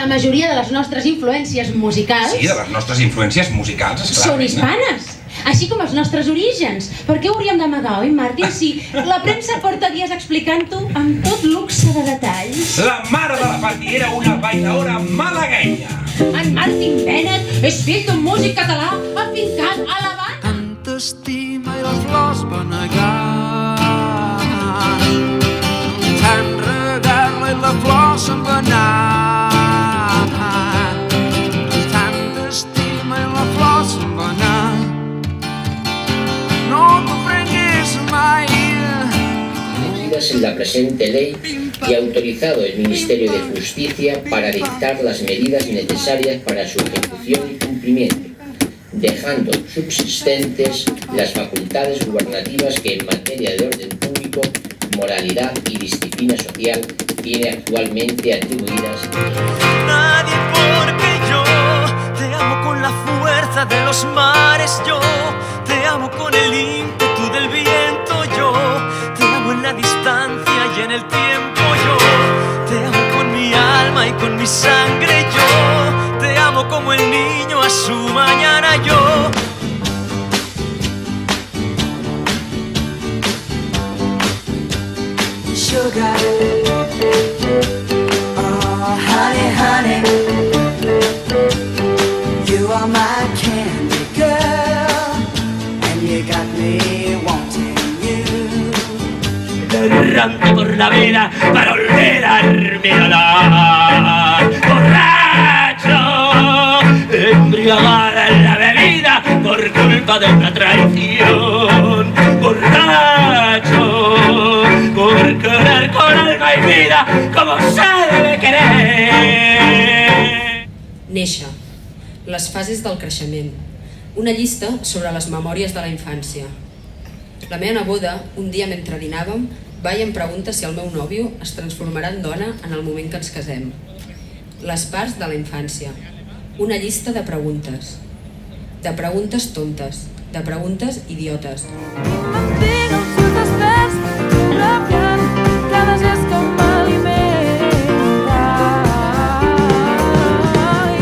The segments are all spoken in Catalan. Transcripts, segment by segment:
la majoria de les nostres influències musicals... Sí, de les nostres influències musicals, esclar. Són hispanes, així com els nostres orígens. Per què ho hauríem d'amagar, oi, Martin? Si la premsa porta dies explicant-ho amb tot luxe de detalls. La mare de la Pati era una bailaora malaguenya. En Martin Bennett és fill d'un músic català afincat a l'Havana. Tanta estima i les flors van negar. Tant regar-la i la flor se'n va anar. Tanta estima i la flor se'n va anar. No comprengués mai. En la presente ley y autorizado el Ministerio de Justicia para dictar las medidas necesarias para su ejecución y cumplimiento, dejando subsistentes las facultades gubernativas que en materia de orden público, moralidad y disciplina social tiene actualmente atribuidas. Nadie porque yo te amo con la fuerza de los mares, yo te amo con el ímpetu del viento, yo te amo en la distancia y en el tiempo, yo te amo con mi alma y con mi sangre, yo te amo como el niño a su mañana, yo. Sugar, oh honey, honey, you are my candy girl, and you got me wanting you. Errante por la vida para olvidarme a dar. Borracho, embriagada en la bebida por culpa de una traición. Borracho, por querer con alma y vida como se debe querer. Néixer. Les fases del creixement. Una llista sobre les memòries de la infància. La meva neboda, un dia mentre dinàvem, va i em pregunta si el meu nòvio es transformarà en dona en el moment que ens casem. Les parts de la infància. Una llista de preguntes. De preguntes tontes. De preguntes idiotes. Mantinc els ulls desperts, rabiant, cada gest que m'alimenta.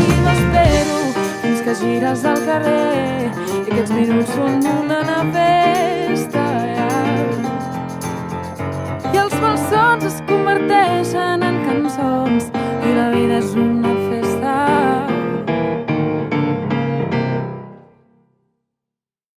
I l'espero fins que gires al carrer i aquests minuts són